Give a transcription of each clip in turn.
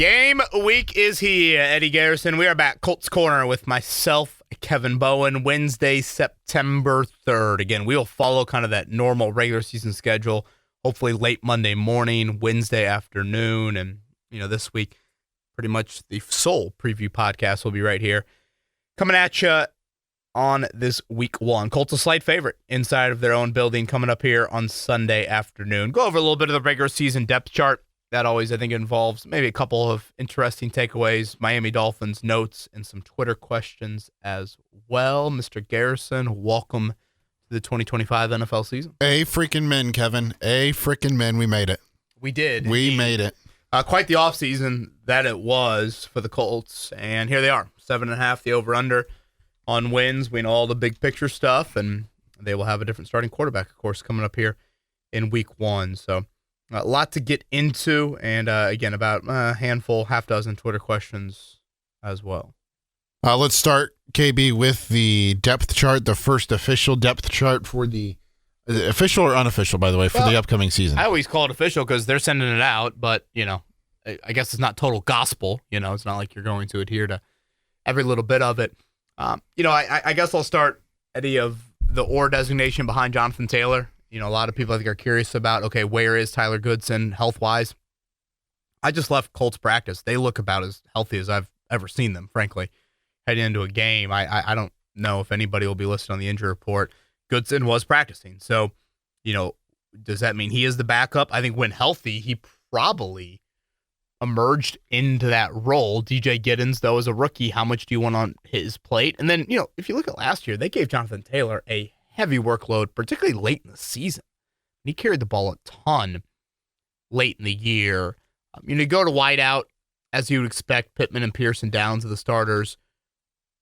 Game week is here, Eddie Garrison. We are back. Colts Corner with myself, Kevin Bowen, Wednesday, September 3rd. Again, we will follow kind of that normal regular season schedule, hopefully late Monday morning, Wednesday afternoon. And, this week, pretty much the sole preview podcast will be right here. Coming at you on this week one. Colts a slight favorite inside of their own building coming up here on Sunday afternoon. Go over a little bit of the regular season depth chart. That always, I think, involves maybe a couple of interesting takeaways, Miami Dolphins notes, and some Twitter questions as well. Mr. Garrison, welcome to the 2025 NFL season. A freaking men, Kevin. A freaking men. We made it. We did. We made it. Quite the offseason that it was for the Colts, and here they are, 7.5, the over-under on wins. We know all the big picture stuff, and they will have a different starting quarterback, of course, coming up here in week one. So a lot to get into, and again, about a handful, half dozen Twitter questions as well. Let's start, KB, with the depth chart, the first official depth chart for the official or unofficial, by the way, for the upcoming season. I always call it official because they're sending it out, but, I guess it's not total gospel. It's not like you're going to adhere to every little bit of it. I guess I'll start, Eddie, of the or designation behind Jonathan Taylor. A lot of people I think are curious about, okay, where is Tyler Goodson health-wise? I just left Colts practice. They look about as healthy as I've ever seen them, frankly, heading into a game. I don't know if anybody will be listed on the injury report. Goodson was practicing. So, does that mean he is the backup? I think when healthy, he probably emerged into that role. DJ Giddens, though, as a rookie, how much do you want on his plate? And then, if you look at last year, they gave Jonathan Taylor a heavy workload, particularly late in the season. He carried the ball a ton late in the year. You go to wideout, as you would expect, Pittman and Pearson down to the starters.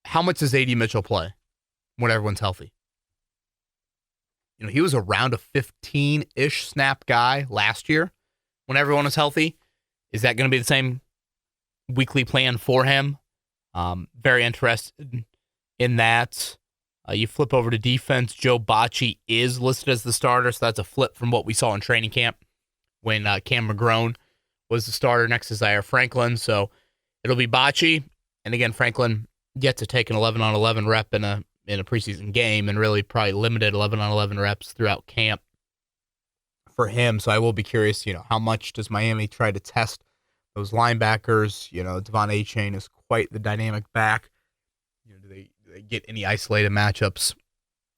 How much does A.D. Mitchell play when everyone's healthy? He was around a 15-ish snap guy last year when everyone was healthy. Is that going to be the same weekly plan for him? Very interested in that. You flip over to defense. Joe Bocci is listed as the starter, so that's a flip from what we saw in training camp when Cam McGrone was the starter next to Zaire Franklin. So it'll be Bocci. And again, Franklin yet to take an 11-on-11 rep in a preseason game, and really probably limited 11-on-11 reps throughout camp for him. So I will be curious, how much does Miami try to test those linebackers? Devon Achane is quite the dynamic back. Do they get any isolated matchups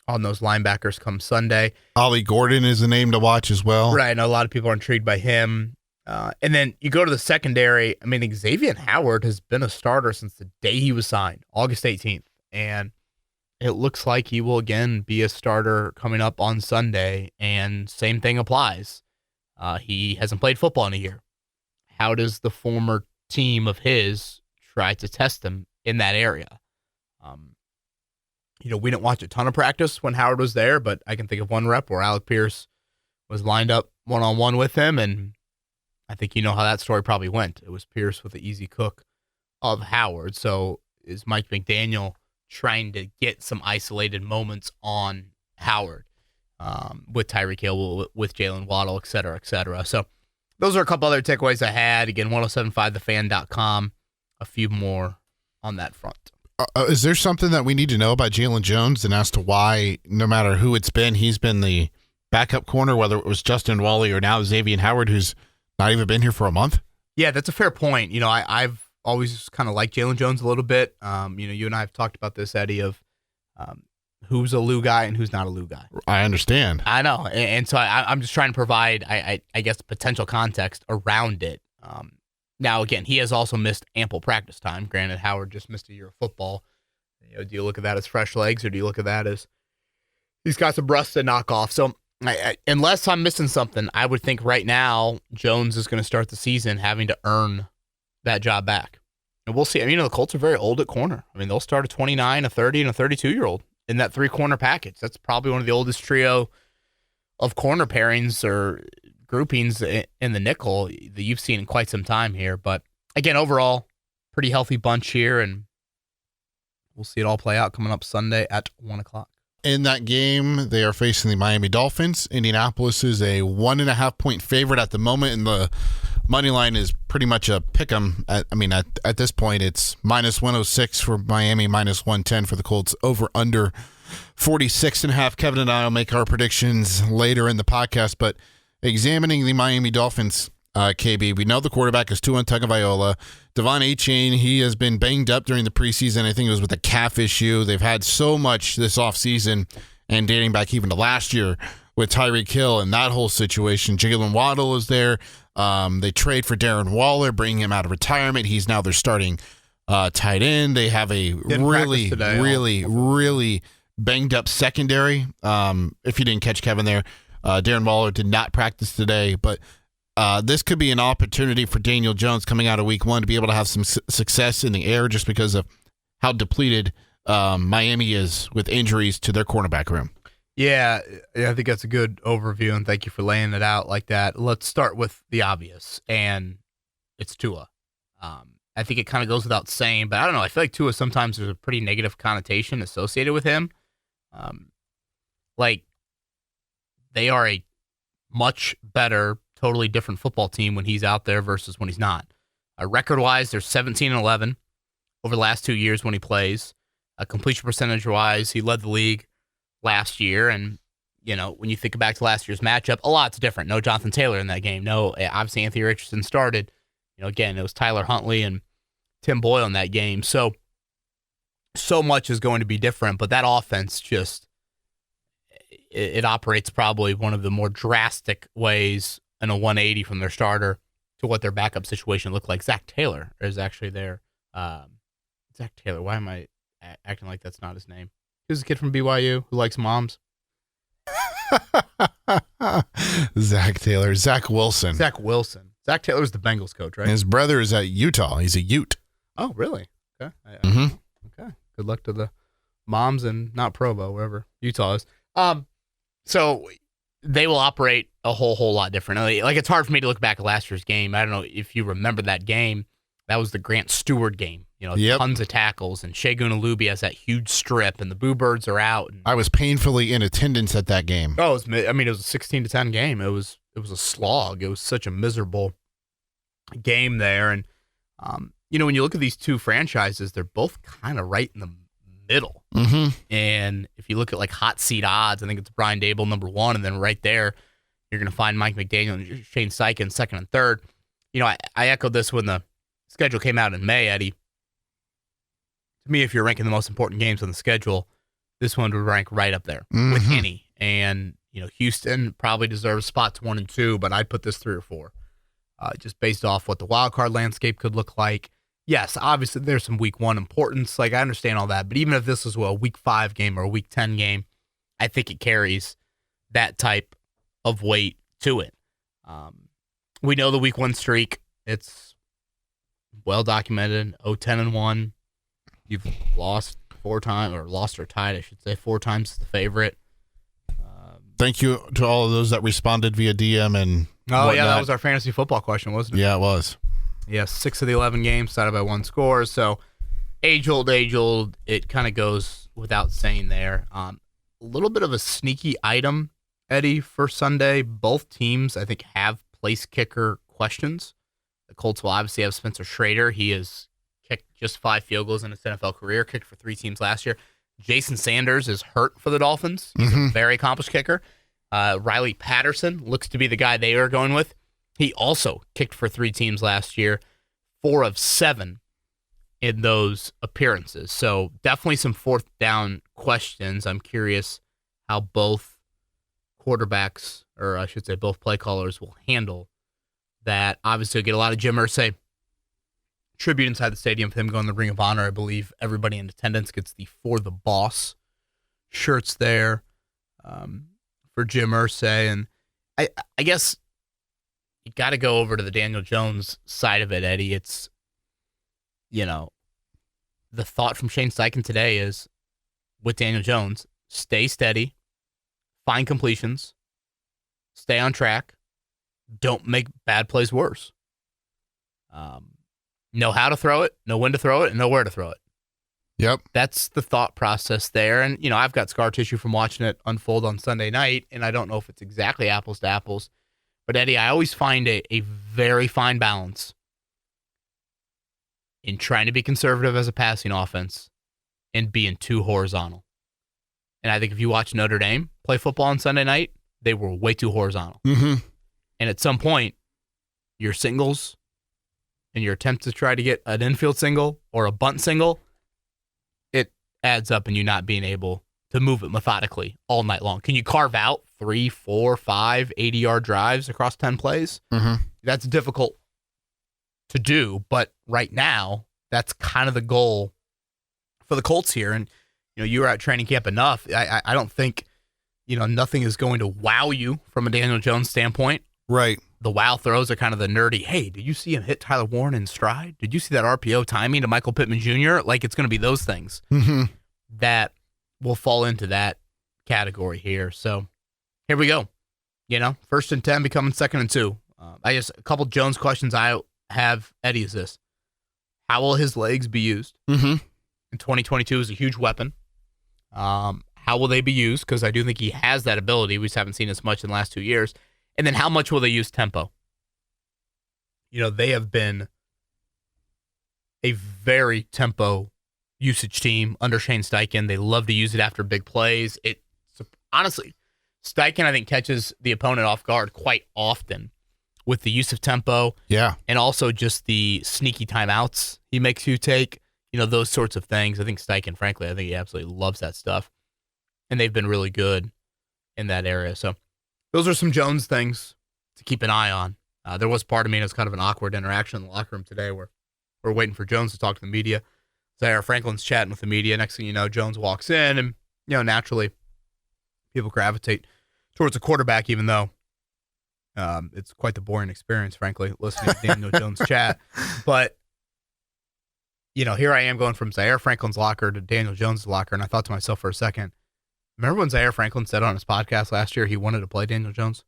on those linebackers come Sunday? Ollie Gordon is a name to watch as well. Right. I know a lot of people are intrigued by him. And then you go to the secondary. I mean, Xavier Howard has been a starter since the day he was signed, August 18th. And it looks like he will again be a starter coming up on Sunday. And same thing applies. He hasn't played football in a year. How does the former team of his try to test him in that area? We didn't watch a ton of practice when Howard was there, but I can think of one rep where Alec Pierce was lined up one-on-one with him, and I think you know how that story probably went. It was Pierce with the easy cook of Howard. So is Mike McDaniel trying to get some isolated moments on Howard with Tyreek Hill, with Jalen Waddle, et cetera, et cetera. So those are a couple other takeaways I had. Again, 1075thefan.com. A few more on that front. Is there something that we need to know about Jalen Jones and as to why, no matter who it's been, he's been the backup corner, wwhether it was Justin Wally or now Xavier Howard, who's not even been here for a month? Yeah, that's a fair point. I've always kind of liked Jalen Jones a little bit. You and I have talked about this, Eddie, of who's a Lou guy and who's not a Lou guy. I understand. I know. And so I'm just trying to provide, I guess, potential context around it. Now, again, he has also missed ample practice time. Granted, Howard just missed a year of football. Do you look at that as fresh legs, or do you look at that as he's got some rust to knock off? So unless I'm missing something, I would think right now Jones is going to start the season having to earn that job back. And we'll see. The Colts are very old at corner. They'll start a 29, a 30, and a 32-year-old in that three-corner package. That's probably one of the oldest trio of corner pairings or groupings in the nickel that you've seen in quite some time here. But again, overall, pretty healthy bunch here, and we'll see it all play out coming up Sunday at 1 o'clock. In that game, they are facing the Miami Dolphins. Indianapolis is a 1.5-point favorite at the moment in the money line is pretty much a pick 'em. At this point, it's -106 for Miami, -110 for the Colts. Over under 46.5. Kevin and I will make our predictions later in the podcast. But examining the Miami Dolphins, KB, we know the quarterback is Tua Tagovailoa. Devon Achane, he has been banged up during the preseason. I think it was with a calf issue. They've had so much this offseason and dating back even to last year with Tyreek Hill and that whole situation. Jalen Waddle is there. They trade for Darren Waller, bring him out of retirement. He's now their starting tight end. They have a really banged up secondary. If you didn't catch Kevin there, Darren Waller did not practice today, but this could be an opportunity for Daniel Jones coming out of week 1 to be able to have some success in the air just because of how depleted Miami is with injuries to their cornerback room. Yeah, I think that's a good overview, and thank you for laying it out like that. Let's start with the obvious, and it's Tua. I think it kind of goes without saying, but I don't know. I feel like Tua sometimes there's a pretty negative connotation associated with him. They are a much better, totally different football team when he's out there versus when he's not. Record-wise, they're 17-11 over the last 2 years when he plays. Completion percentage-wise, he led the league last year, and when you think back to last year's matchup, a lot's different. No Jonathan Taylor in that game. No, obviously Anthony Richardson started. Again, it was Tyler Huntley and Tim Boyle in that game. So much is going to be different, but that offense just it operates probably one of the more drastic ways in a 180 from their starter to what their backup situation looked like. Zach Taylor is actually there. Zach Taylor. Why am I acting like that's not his name? He was a kid from BYU who likes moms. Zach Taylor. Zach Wilson. Zach Taylor is the Bengals coach, right? And his brother is at Utah. He's a Ute. Oh, really? Okay. Mm-hmm. Okay. Good luck to the moms and not Provo, wherever Utah is. So they will operate a whole lot differently. Like, it's hard for me to look back at last year's game. I don't know if you remember that game. That was the Grant Stewart game. Tons of tackles, and Shea Alubi has that huge strip, and the Boo Birds are out. I was painfully in attendance at that game. Oh, it was a 16-10 game. It was a slog. It was such a miserable game there. And, when you look at these two franchises, they're both kind of right in the middle. Mm-hmm. And if you look at hot seat odds, I think it's Brian Dable number 1, and then right there, you're going to find Mike McDaniel and Shane Steichen second and third. I echoed this when the schedule came out in May, Eddie. To me, if you're ranking the most important games on the schedule, this one would rank right up there with any. And, Houston probably deserves spots 1 and 2, but I'd put this 3 or 4, just based off what the wild card landscape could look like. Yes, obviously there's some week 1 importance. I understand all that, but even if this was a week 5 game or a week 10 game, I think it carries that type of weight to it. We know the week 1 streak. It's well documented. 10-1. You've lost 4 times, or lost or tied, I should say, 4 times as the favorite. Thank you to all of those that responded via DM and whatnot. Yeah, that was our fantasy football question, wasn't it? Yeah, it was. Yeah, 6 of the 11 games decided by 1 score. So age-old, it kind of goes without saying there. A little bit of a sneaky item, Eddie, for Sunday. Both teams, I think, have place kicker questions. The Colts will obviously have Spencer Schrader. He has kicked just 5 field goals in his NFL career, kicked for 3 teams last year. Jason Sanders is hurt for the Dolphins. He's a very accomplished kicker. Riley Patterson looks to be the guy they are going with. He also kicked for 3 teams last year, 4 of 7 in those appearances. So definitely some 4th down questions. I'm curious how both quarterbacks, or I should say both play callers, will handle that. Obviously, you'll get a lot of Jim Irsay tribute inside the stadium for him going to the Ring of Honor. I believe everybody in attendance gets the For the Boss shirts there for Jim Irsay. And I guess you got to go over to the Daniel Jones side of it, Eddie. It's, the thought from Shane Steichen today is, with Daniel Jones, stay steady, find completions, stay on track, don't make bad plays worse. Know how to throw it, know when to throw it, and know where to throw it. Yep. That's the thought process there. And, I've got scar tissue from watching it unfold on Sunday night, and I don't know if it's exactly apples to apples But Eddie, I always find a very fine balance in trying to be conservative as a passing offense and being too horizontal. And I think if you watch Notre Dame play football on Sunday night, they were way too horizontal. Mm-hmm. And at some point, your singles and your attempt to try to get an infield single or a bunt single, it adds up in you not being able to move it methodically all night long. Can you carve out 3, 4, 5, 80-yard drives across 10 plays? Mm-hmm. That's difficult to do, but right now, that's kind of the goal for the Colts here. And, you were at training camp enough. I don't think, nothing is going to wow you from a Daniel Jones standpoint. Right. The wow throws are kind of the nerdy, hey, did you see him hit Tyler Warren in stride? Did you see that RPO timing to Michael Pittman Jr.? Like, it's going to be those things that will fall into that category here. So here we go. 1st and 10 becoming 2nd and 2. I guess a couple Jones questions I have, Eddie, is this. How will his legs be used? Mm-hmm. In 2022 is a huge weapon. How will they be used? Because I do think he has that ability. We just haven't seen as much in the last 2 years. And then how much will they use tempo? They have been a very tempo usage team under Shane Steichen. They love to use it after big plays. Honestly, Steichen, I think, catches the opponent off guard quite often with the use of tempo. Yeah. And also just the sneaky timeouts he makes you take. Those sorts of things. I think Steichen, frankly, I think he absolutely loves that stuff. And they've been really good in that area. So those are some Jones things to keep an eye on. There was part of me, and it was kind of an awkward interaction in the locker room today where we're waiting for Jones to talk to the media. Zaire Franklin's chatting with the media. Next thing you know, Jones walks in, and, naturally, people gravitate towards a quarterback, even though it's quite the boring experience, frankly, listening to Daniel Jones chat. But, here I am going from Zaire Franklin's locker to Daniel Jones' locker, and I thought to myself for a second, remember when Zaire Franklin said on his podcast last year he wanted to play Daniel Jones?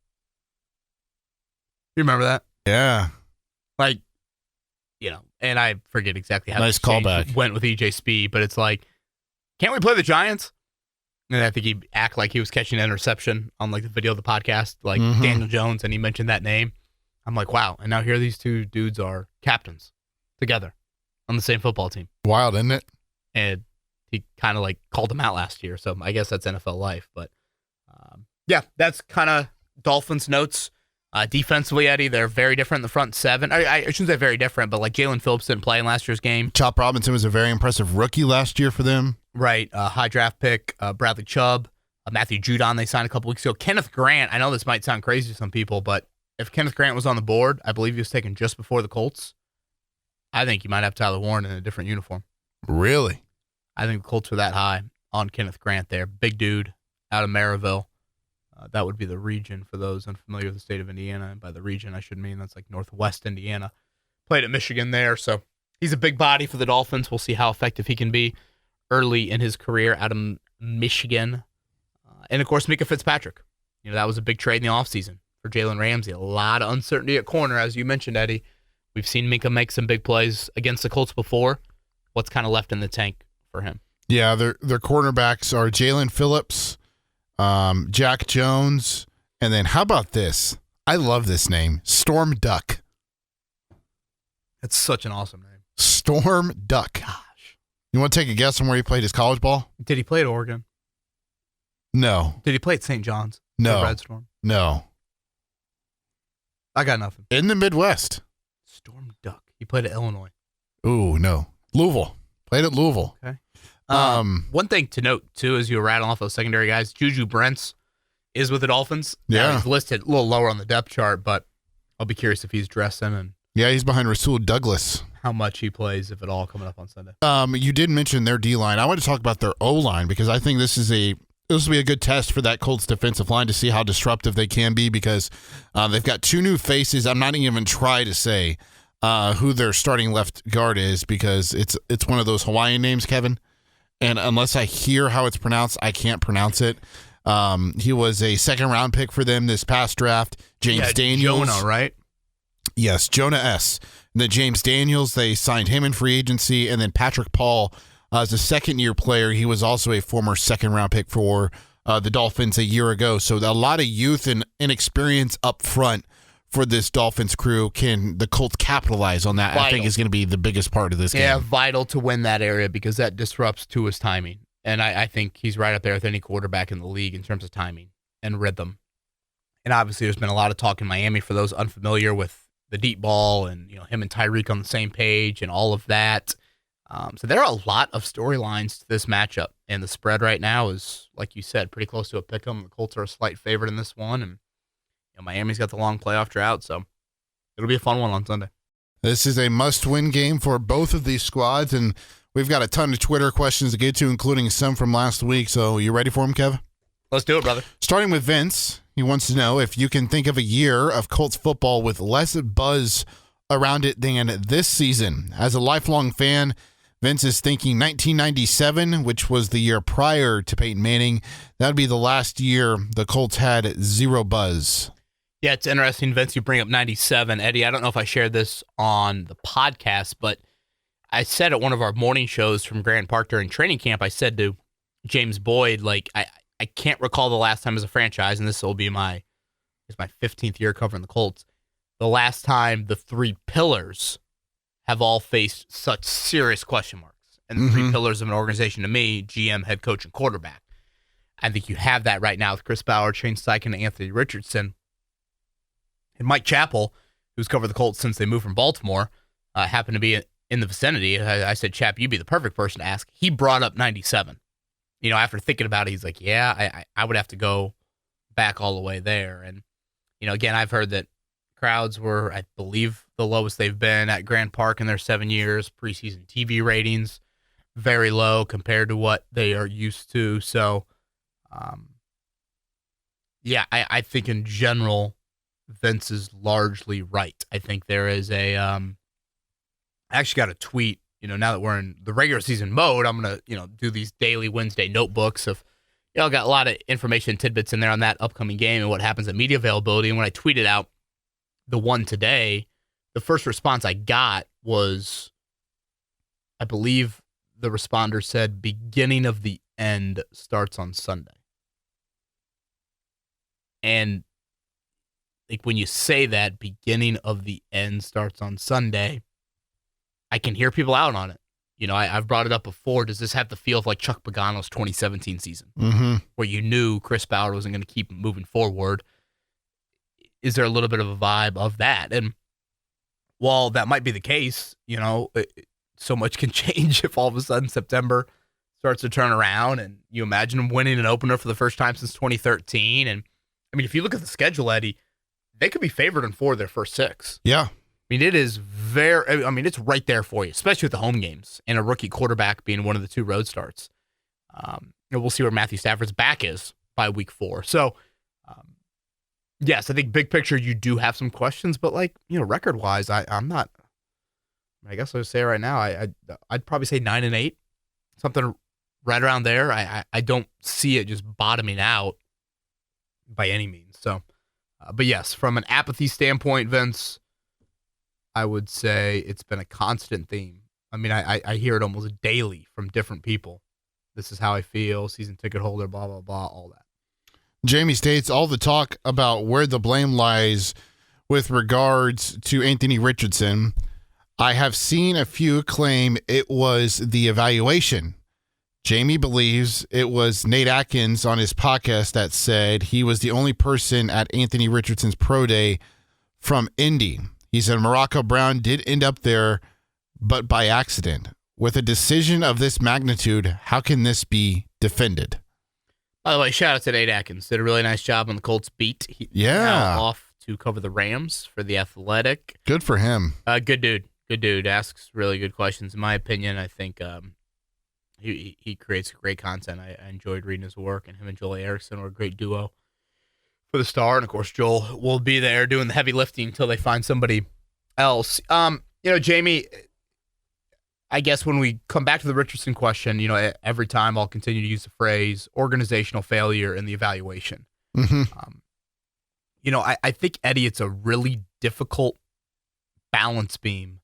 You remember that? Yeah. Like, and I forget exactly how nice callback went with EJ Speed, but it's like, can't we play the Giants? And I think he'd act like he was catching an interception on like the video of the podcast, like Daniel Jones, and he mentioned that name. I'm like, wow. And now here these two dudes are captains together on the same football team. Wild, isn't it? And he kind of like called him out last year. So I guess that's NFL life. But yeah, that's kind of Dolphins notes. Defensively, Eddie, they're very different in the front seven. I shouldn't say very different, but like Jalen Phillips didn't play in last year's game. Chop Robinson was a very impressive rookie last year for them. Right. High draft pick, Bradley Chubb, Matthew Judon, they signed a couple weeks ago. Kenneth Grant, I know this might sound crazy to some people, but if Kenneth Grant was on the board, I believe he was taken just before the Colts. I think you might have Tyler Warren in a different uniform. Really? I think the Colts were that high on Kenneth Grant there. Big dude out of Maryville. That would be the region for those unfamiliar with the state of Indiana. And by the region, I should mean that's like Northwest Indiana. Played at Michigan there, so he's a big body for the Dolphins. We'll see how effective he can be early in his career out of Michigan. And, of course, Micah Fitzpatrick. That was a big trade in the offseason for Jalen Ramsey. A lot of uncertainty at corner, as you mentioned, Eddie. We've seen Micah make some big plays against the Colts before. What's kind of left in the tank for him? Yeah, their cornerbacks are Jalen Phillips, Jack Jones, and then how about this? I love this name, Storm Duck. That's such an awesome name. Storm Duck. Gosh. You want to take a guess on where he played his college ball? Did he play at Oregon? No. Did he play at St. John's? No. Red Storm? No. I got nothing. In the Midwest. Storm Duck. He played at Illinois. Ooh, no. Louisville. Played at Louisville. Okay. One thing to note, too, as you were rattling off those secondary guys, Juju Brents is with the Dolphins. Yeah. Now, he's listed a little lower on the depth chart, but I'll be curious if he's dressing and yeah, he's behind Rasul Douglas. How much he plays, if at all, coming up on Sunday. You did mention their D-line. I want to talk about their O-line because I think this will be a good test for that Colts defensive line to see how disruptive they can be because they've got two new faces. I'm not even try to say who their starting left guard is because it's one of those Hawaiian names, Kevin. And unless I hear how it's pronounced, I can't pronounce it. He was a second-round pick for them this past draft. James Daniels. Jonah, right? Yes, Jonah S. And then James Daniels, they signed him in free agency. And then Patrick Paul as a second-year player. He was also a former second-round pick for the Dolphins a year ago. So a lot of youth and inexperience up front for this Dolphins crew. Can the Colts capitalize on that? Vital. I think is going to be the biggest part of this game. Yeah, vital to win that area because that disrupts Tua's timing. And I think he's right up there with any quarterback in the league in terms of timing and rhythm. And obviously there's been a lot of talk in Miami for those unfamiliar with the deep ball and him and Tyreek on the same page and all of that. So there are a lot of storylines to this matchup. And the spread right now is, like you said, pretty close to a pick 'em. The Colts are a slight favorite in this one. And Miami's got the long playoff drought. So it'll be a fun one on Sunday. This is a must-win game for both of these squads. And we've got a ton of Twitter questions to get to, including some from last week. So you ready for them, Kev? Let's do it, brother. Starting with Vince. He wants to know if you can think of a year of Colts football with less buzz around it than this season. As a lifelong fan, Vince is thinking 1997, which was the year prior to Peyton Manning. That would be the last year the Colts had zero buzz. Yeah, it's interesting, Vince, you bring up 97. Eddie, I don't know if I shared this on the podcast, but I said at one of our morning shows from Grand Park during training camp, I said to James Boyd, I can't recall the last time as a franchise, and this will be my 15th year covering the Colts, the last time the three pillars have all faced such serious question marks. And the three pillars of an organization to me, GM, head coach, and quarterback. I think you have that right now with Chris Bauer, Shane Steichen, and Anthony Richardson. And Mike Chappell, who's covered the Colts since they moved from Baltimore, happened to be in the vicinity. I said, Chap, you'd be the perfect person to ask. He brought up 97. After thinking about it, he's like, yeah, I would have to go back all the way there. And, again, I've heard that crowds were, I believe, the lowest they've been at Grand Park in their 7 years. Preseason TV ratings, very low compared to what they are used to. So, I think in general, Vince is largely right. I think there is I actually got a tweet. Now that we're in the regular season mode, I'm going to, do these daily Wednesday notebooks of, got a lot of information tidbits in there on that upcoming game and what happens at media availability. And when I tweeted out the one today, the first response I got was, I believe the responder said, beginning of the end starts on Sunday. And when you say that, beginning of the end starts on Sunday, I can hear people out on it. I've brought it up before. Does this have the feel of like Chuck Pagano's 2017 season, where you knew Chris Bauer wasn't going to keep moving forward? Is there a little bit of a vibe of that? And while that might be the case, so much can change if all of a sudden September starts to turn around and you imagine them winning an opener for the first time since 2013. And if you look at the schedule, Eddie, they could be favored in 4 of their first 6. Yeah. It is it's right there for you, especially with the home games and a rookie quarterback being one of the 2 road starts. We'll see where Matthew Stafford's back is by week 4. So, yes, I think big picture, you do have some questions, but record wise, I'm not, I guess I would say right now, I'd probably say 9-8, something right around there. I don't see it just bottoming out by any means. So, but yes, from an apathy standpoint, Vince, I would say it's been a constant theme. I hear it almost daily from different people. This is how I feel, season ticket holder, blah, blah, blah, all that. Jamie states all the talk about where the blame lies with regards to Anthony Richardson. I have seen a few claim it was the evaluation. Jamie believes it was Nate Atkins on his podcast that said he was the only person at Anthony Richardson's pro day from Indy. He said Morocco Brown did end up there, but by accident. With a decision of this magnitude, how can this be defended? By the way, shout out to Nate Atkins. Did a really nice job on the Colts beat. He's now off to cover the Rams for The Athletic. Good for him. Good dude. Good dude. Asks really good questions. In my opinion, I think he creates great content. I enjoyed reading his work, and him and Joel Erickson were a great duo for the Star. And, of course, Joel will be there doing the heavy lifting until they find somebody else. Jamie, I guess when we come back to the Richardson question, every time I'll continue to use the phrase organizational failure in the evaluation. I think, Eddie, it's a really difficult balance beam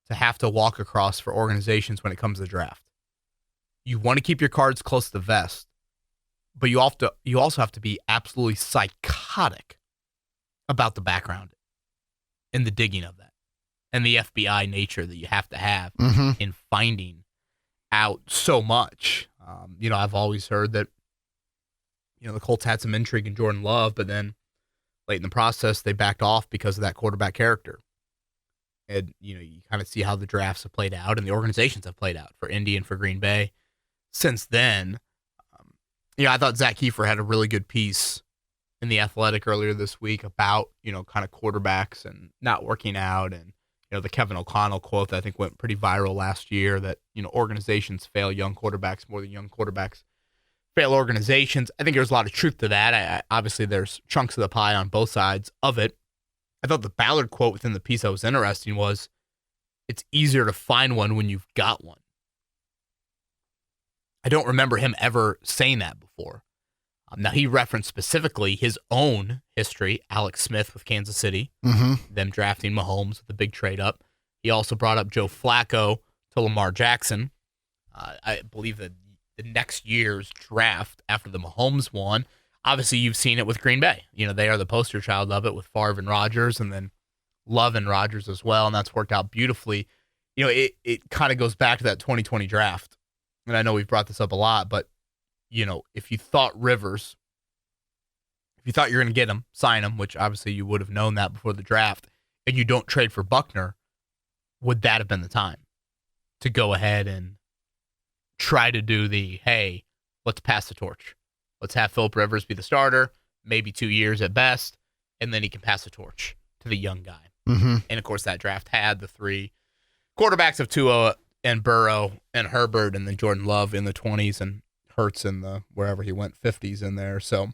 to have to walk across for organizations when it comes to the draft. You want to keep your cards close to the vest, but you also have to be absolutely psychotic about the background in the digging of that and the FBI nature that you have to have in finding out so much. I've always heard that, the Colts had some intrigue in Jordan Love, but then late in the process, they backed off because of that quarterback character. And, you kind of see how the drafts have played out and the organizations have played out for Indy and for Green Bay since then. I thought Zach Kiefer had a really good piece in The Athletic earlier this week about, kind of quarterbacks and not working out. And, the Kevin O'Connell quote that I think went pretty viral last year that, organizations fail young quarterbacks more than young quarterbacks fail organizations. I think there's a lot of truth to that. Obviously, there's chunks of the pie on both sides of it. I thought the Ballard quote within the piece that was interesting was, it's easier to find one when you've got one. I don't remember him ever saying that before. Now, he referenced specifically his own history, Alex Smith with Kansas City, them drafting Mahomes with the big trade up. He also brought up Joe Flacco to Lamar Jackson. I believe that the next year's draft after the Mahomes one, obviously you've seen it with Green Bay. They are the poster child of it with Favre and Rodgers, and then Love and Rodgers as well, and that's worked out beautifully. It kind of goes back to that 2020 draft, and I know we've brought this up a lot, but if you thought Rivers, if you thought you're going to get him, sign him, which obviously you would have known that before the draft, and you don't trade for Buckner, would that have been the time to go ahead and try to do hey, let's pass the torch. Let's have Phillip Rivers be the starter, maybe 2 years at best, and then he can pass the torch to the young guy. And, of course, that draft had the 3 quarterbacks of Tua and Burrow and Herbert and then Jordan Love in the 20s and Hurts in the wherever he went 50s in there. So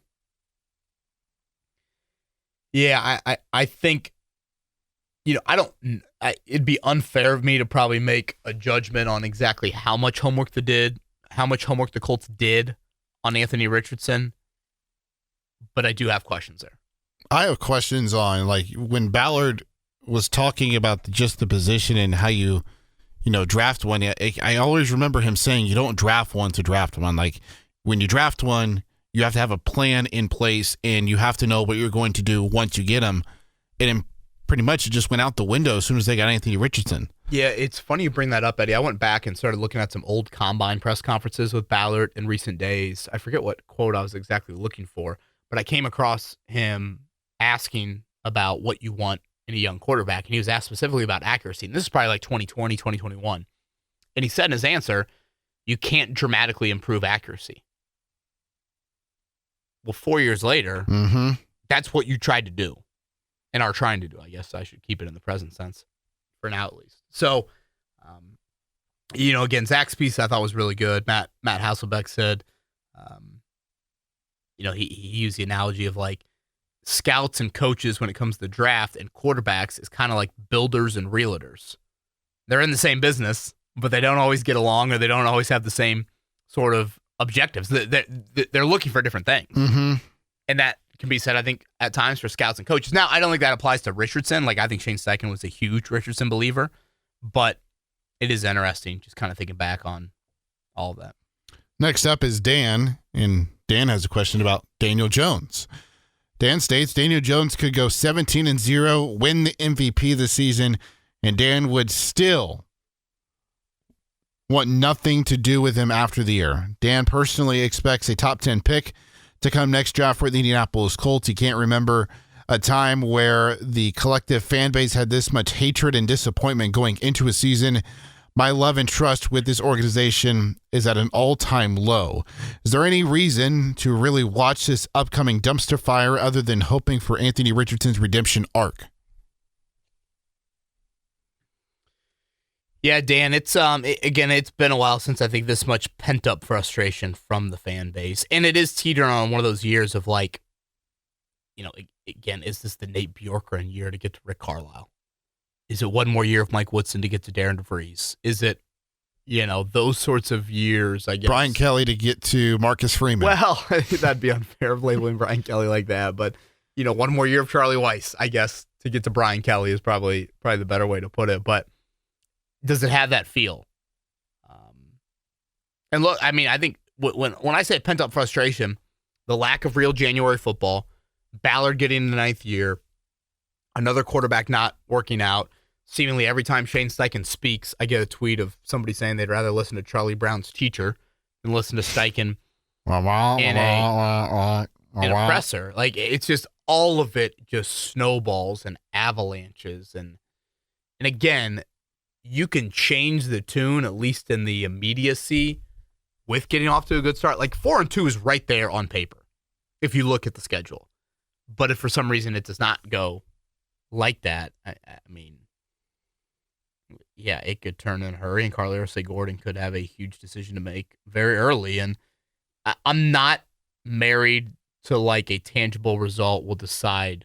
yeah, I think it'd be unfair of me to probably make a judgment on exactly how much homework the Colts did on Anthony Richardson, but I do have questions there. I have questions on when Ballard was talking about just the position and how you draft one. I always remember him saying you don't draft one to draft one. When you draft one, you have to have a plan in place and you have to know what you're going to do once you get him. And pretty much it just went out the window as soon as they got Anthony Richardson. Yeah, it's funny you bring that up, Eddie. I went back and started looking at some old combine press conferences with Ballard in recent days. I forget what quote I was exactly looking for, but I came across him asking about what you want in a young quarterback, and he was asked specifically about accuracy. And this is probably 2020, 2021. And he said in his answer, you can't dramatically improve accuracy. Well, 4 years later, that's what you tried to do and are trying to do. I guess I should keep it in the present sense for now, at least. So, again, Zach's piece I thought was really good. Matt Hasselbeck said, he used the analogy of scouts and coaches when it comes to the draft and quarterbacks is kind of like builders and realtors. They're in the same business, but they don't always get along or they don't always have the same sort of objectives. They're looking for different things. And that can be said, I think, at times for scouts and coaches. Now, I don't think that applies to Richardson. I think Shane Steichen was a huge Richardson believer, but it is interesting just kind of thinking back on all of that. Next up is Dan, and Dan has a question about Daniel Jones. Dan states Daniel Jones could go 17-0, win the MVP this season, and Dan would still want nothing to do with him after the year. Dan personally expects a top 10 pick to come next draft for the Indianapolis Colts. He can't remember a time where the collective fan base had this much hatred and disappointment going into a season. My love and trust with this organization is at an all-time low. Is there any reason to really watch this upcoming dumpster fire other than hoping for Anthony Richardson's redemption arc? Yeah, Dan, it's it's been a while since I think this much pent-up frustration from the fan base. And it is teetering on one of those years of is this the Nate Bjorkgren year to get to Rick Carlisle? Is it one more year of Mike Woodson to get to Darren DeVries? Is it, those sorts of years, I guess. Brian Kelly to get to Marcus Freeman. Well, that'd be unfair of labeling Brian Kelly like that. But, one more year of Charlie Weiss, I guess, to get to Brian Kelly is probably the better way to put it. But does it have that feel? And look, I think when I say pent-up frustration, the lack of real January football, Ballard getting the 9th year, another quarterback not working out. Seemingly every time Shane Steichen speaks, I get a tweet of somebody saying they'd rather listen to Charlie Brown's teacher than listen to Steichen in a presser. Like, it's just all of it just snowballs and avalanches. And again, you can change the tune, at least in the immediacy, with getting off to a good start. Like 4-2 is right there on paper if you look at the schedule. But if for some reason it does not go like that, I mean, yeah, it could turn in a hurry, and Carlos Gordon could have a huge decision to make very early. And I'm not married to like a tangible result will decide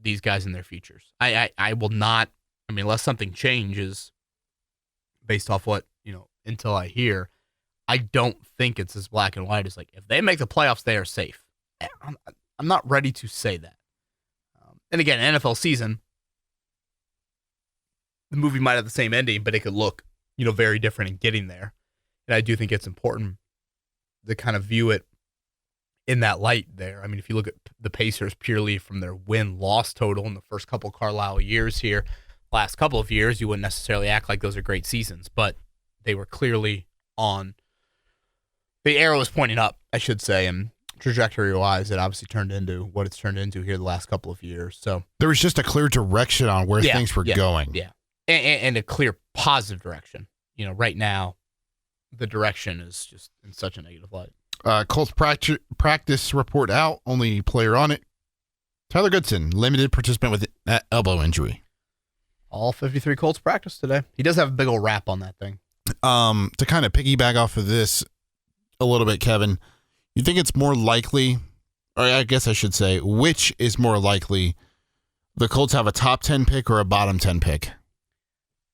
these guys in their futures. I will not. I mean, unless something changes based off what, until I hear, I don't think it's as black and white as like, if they make the playoffs, they are safe. I'm not ready to say that. And again, NFL season, the movie might have the same ending, but it could look, very different in getting there. And I do think it's important to kind of view it in that light there. I mean, if you look at the Pacers purely from their win-loss total in the first couple Carlisle years here, last couple of years, you wouldn't necessarily act like those are great seasons, but they were clearly on. The arrow is pointing up, I should say, and trajectory-wise, it obviously turned into what it's turned into here the last couple of years. So there was just a clear direction on where things were going. Yeah, and a clear positive direction. Right now, the direction is just in such a negative light. Colts practice report out, only player on it. Tyler Goodson, limited participant with elbow injury. All 53 Colts practice today. He does have a big old wrap on that thing. To kind of piggyback off of this a little bit, Kevin, you think it's more likely, or I guess I should say, which is more likely, the Colts have a top 10 pick or a bottom 10 pick?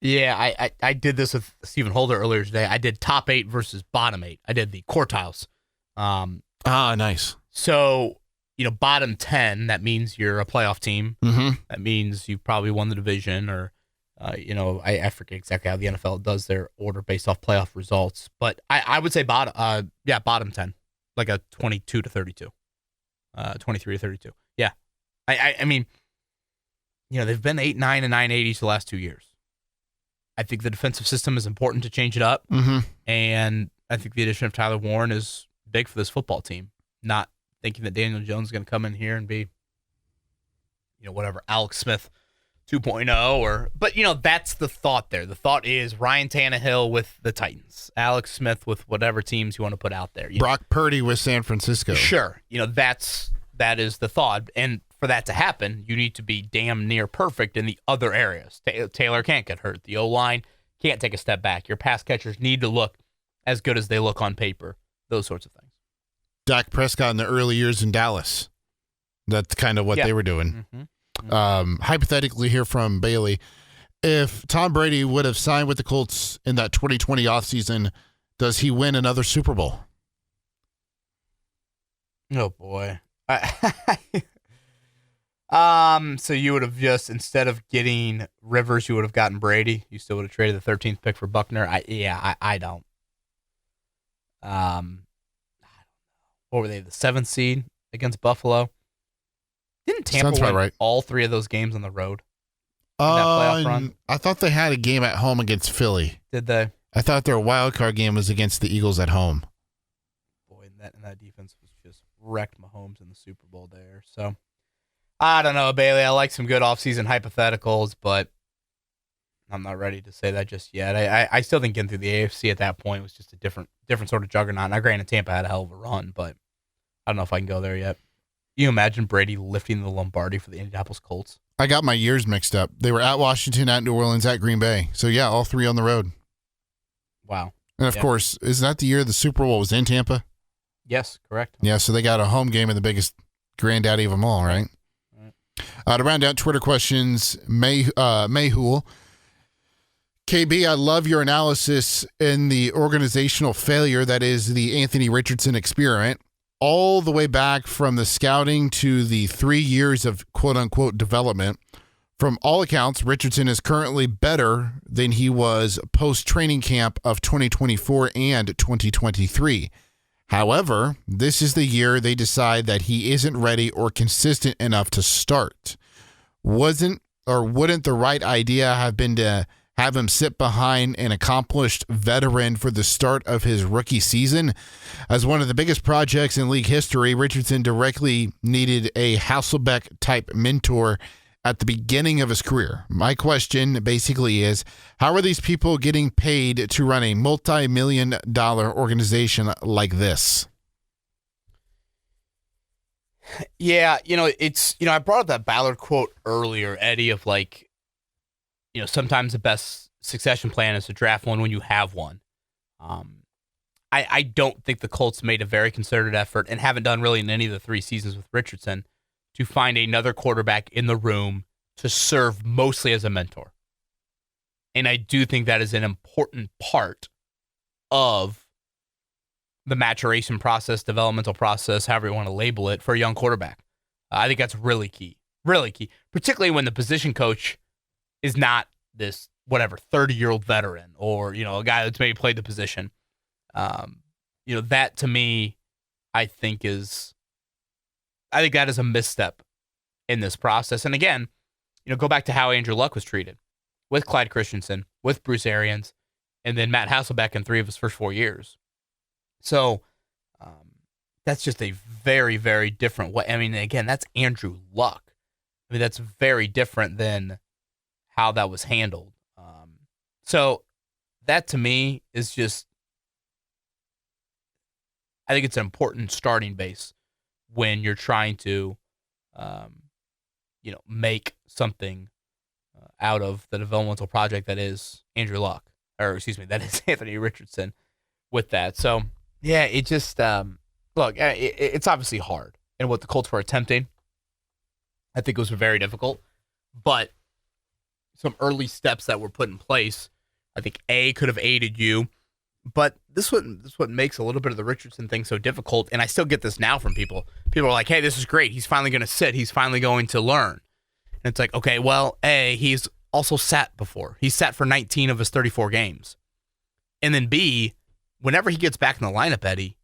Yeah, I did this with Stephen Holder earlier today. I did top 8 versus bottom 8. I did the quartiles. Nice. So, bottom 10, that means you're a playoff team. Mm-hmm. That means you probably won the division, or, I forget exactly how the NFL does their order based off playoff results. But I would say bottom 10, like a 22 to 32, 23 to 32. Yeah. I mean, they've been 8-9 and 9-8 each the last 2 years. I think the defensive system is important to change it up. Mm-hmm. And I think the addition of Tyler Warren is big for this football team. Not thinking that Daniel Jones is going to come in here and be, whatever, Alex Smith 2.0 but that's the thought there. The thought is Ryan Tannehill with the Titans, Alex Smith with whatever teams you want to put out there. Brock Purdy with San Francisco. Sure. That is the thought. And for that to happen, you need to be damn near perfect in the other areas. Taylor can't get hurt. The O-line can't take a step back. Your pass catchers need to look as good as they look on paper. Those sorts of things. Dak Prescott in the early years in Dallas. That's kind of what they were doing. Mm-hmm. Hypothetically here from Bailey, if Tom Brady would have signed with the Colts in that 2020 offseason, does he win another Super Bowl? Oh, boy. So you would have just, instead of getting Rivers, you would have gotten Brady. You still would have traded the 13th pick for Buckner. I don't. What were they? The 7th seed against Buffalo. Didn't Tampa win right. all 3 of those games on the road? In that playoff run? I thought they had a game at home against Philly. Did they? I thought their wild card game was against the Eagles at home. Boy, and that defense was just wrecked Mahomes in the Super Bowl there. So I don't know, Bailey. I like some good offseason hypotheticals, but I'm not ready to say that just yet. I still think getting through the AFC at that point was just a different sort of juggernaut. Now, granted, Tampa had a hell of a run, but I don't know if I can go there yet. You imagine Brady lifting the Lombardi for the Indianapolis Colts? I got my years mixed up. They were at Washington, at New Orleans, at Green Bay. So, yeah, all 3 on the road. Wow. And, of course, isn't that the year the Super Bowl was in Tampa? Yes, correct. Yeah, so they got a home game of the biggest granddaddy of them all, right? To round out Twitter questions, Mayhul. KB, I love your analysis in the organizational failure that is the Anthony Richardson experiment, all the way back from the scouting to the 3 years of quote-unquote development. From all accounts, Richardson is currently better than he was post-training camp of 2024 and 2023. However, this is the year they decide that he isn't ready or consistent enough to start. wouldn't the right idea have been to have him sit behind an accomplished veteran for the start of his rookie season? As one of the biggest projects in league history, Richardson directly needed a Hasselbeck-type mentor at the beginning of his career. My question basically is, how are these people getting paid to run a multi-million-dollar organization like this? Yeah, I brought up that Ballard quote earlier, Eddie, of like, sometimes the best succession plan is to draft one when you have one. I don't think the Colts made a very concerted effort, and haven't done really in any of the 3 seasons with Richardson, to find another quarterback in the room to serve mostly as a mentor. And I do think that is an important part of the maturation process, developmental process, however you want to label it, for a young quarterback. I think that's really key, particularly when the position coach is not this, 30-year-old veteran or, a guy that's maybe played the position. That to me, I think that is a misstep in this process. And again, go back to how Andrew Luck was treated with Clyde Christensen, with Bruce Arians, and then Matt Hasselbeck in 3 of his first 4 years. So that's just a very, very different way. I mean, again, that's Andrew Luck. I mean, that's very different than how that was handled. So that to me is just, I think it's an important starting base when you're trying to, make something out of the developmental project that is Andrew Luck, that is Anthony Richardson with that. So, yeah, it just, it's obviously hard. And what the Colts were attempting, I think it was very difficult. But some early steps that were put in place, I think, could have aided you. But this is what makes a little bit of the Richardson thing so difficult. And I still get this now from people. People are like, hey, this is great. He's finally going to sit. He's finally going to learn. And it's like, okay, well, he's also sat before. He sat for 19 of his 34 games. And then B, whenever he gets back in the lineup, Eddie,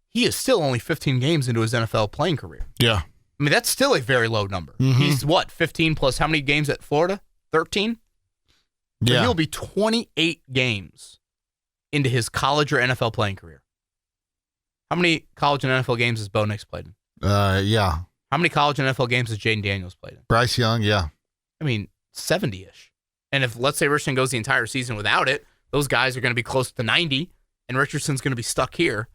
he is still only 15 games into his NFL playing career. Yeah. I mean, that's still a very low number. Mm-hmm. He's 15 plus how many games at Florida? 13? So he'll be 28 games into his college or NFL playing career. How many college and NFL games has Bo Nix played in? Yeah. How many college and NFL games has Jaden Daniels played in? Bryce Young, yeah. I mean, 70-ish. And if, let's say, Richardson goes the entire season without it, those guys are going to be close to 90, and Richardson's going to be stuck here,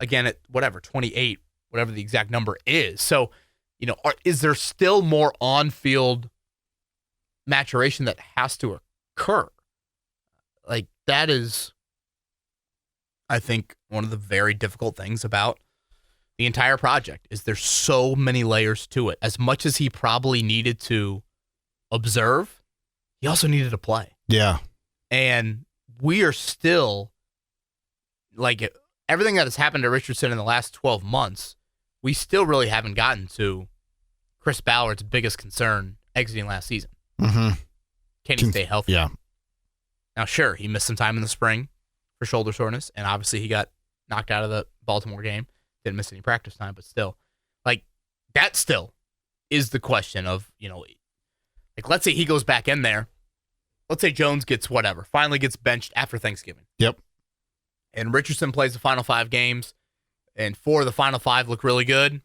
again, at 28, whatever the exact number is. So, is there still more on-field maturation that has to occur? Like, that is, I think, one of the very difficult things about the entire project is there's so many layers to it. As much as he probably needed to observe, he also needed to play. Yeah. And we are still, like, everything that has happened to Richardson in the last 12 months, we still really haven't gotten to Chris Ballard's biggest concern exiting last season. Mm-hmm. Can he stay healthy? Yeah. Now, sure, he missed some time in the spring for shoulder soreness, and obviously he got knocked out of the Baltimore game. Didn't miss any practice time, but still, like, that still is the question of, like, let's say he goes back in there. Let's say Jones gets finally gets benched after Thanksgiving. Yep. And Richardson plays the final 5 games, and 4 of the final 5 look really good,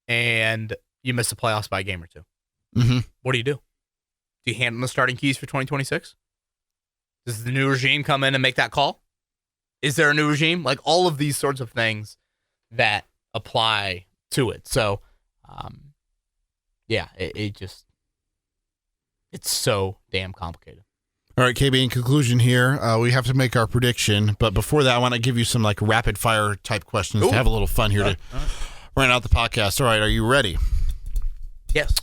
and you miss the playoffs by a game or 2. Mm-hmm. What do? Do you hand him the starting keys for 2026? Does the new regime come in and make that call? Is there a new regime? Like, all of these sorts of things that apply to it. So, it's so damn complicated. All right, KB, in conclusion here, we have to make our prediction. But before that, I want to give you some like rapid fire type questions to have a little fun here to round out the podcast. All right, are you ready? Yes.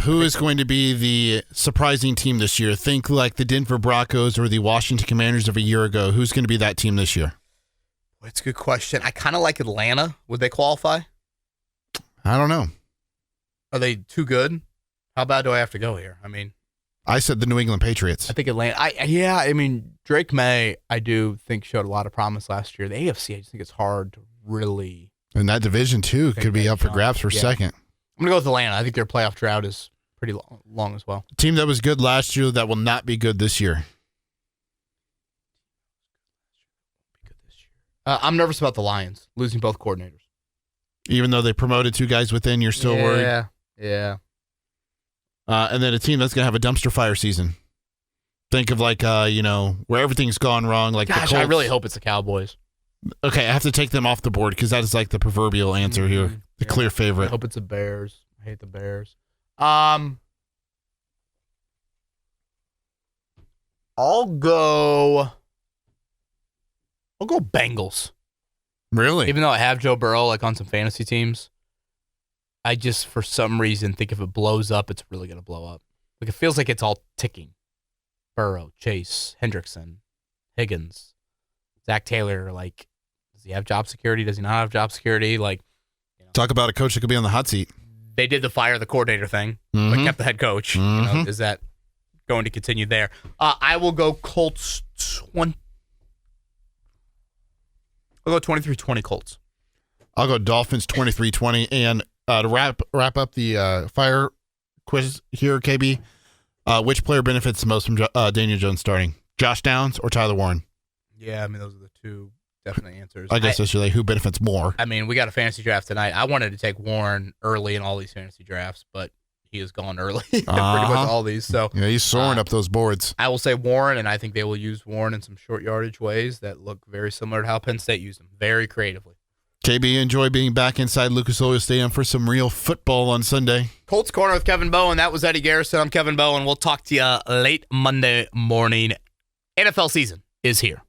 Who is going to be the surprising team this year? Think like the Denver Broncos or the Washington Commanders of a year ago. Who's going to be that team this year? That's a good question. I kind of like Atlanta. Would they qualify? I don't know. Are they too good? How bad do I have to go here? I mean, I said the New England Patriots. I think Atlanta. I mean, Drake May, I do think showed a lot of promise last year. The AFC, I just think it's hard to really. And that division, too, could be up for grabs for second. I'm going to go with Atlanta. I think their playoff drought is pretty long as well. Team that was good last year that will not be good this year. I'm nervous about the Lions losing both coordinators. Even though they promoted 2 guys within, you're still worried? Yeah. And then a team that's going to have a dumpster fire season. Think of like, where everything's gone wrong. Like Gosh, the Colts. I really hope it's the Cowboys. Okay, I have to take them off the board because that is like the proverbial answer here. The clear favorite. I hope it's the Bears. I hate the Bears. I'll go Bengals. Really? Even though I have Joe Burrow like on some fantasy teams, I just for some reason think if it blows up, it's really gonna blow up. Like it feels like it's all ticking. Burrow, Chase, Hendrickson, Higgins, Zach Taylor. Like, does he have job security? Does he not have job security? Like, talk about a coach that could be on the hot seat. They did the fire the coordinator thing, but kept the head coach. Is that going to continue there? I will go Colts 20. I'll go 23-20 Colts. I'll go Dolphins 23-20. And to wrap up the fire quiz here, KB, which player benefits the most from Daniel Jones starting? Josh Downs or Tyler Warren? Yeah, I mean, those are the two definite answers. I guess that's really who benefits more. I mean, we got a fantasy draft tonight. I wanted to take Warren early in all these fantasy drafts, but he has gone early in pretty much all these. So yeah, he's soaring up those boards. I will say Warren, and I think they will use Warren in some short yardage ways that look very similar to how Penn State used him, very creatively. KB, enjoy being back inside Lucas Oil Stadium for some real football on Sunday. Colts Corner with Kevin Bowen. That was Eddie Garrison. I'm Kevin Bowen. We'll talk to you late Monday morning. NFL season is here.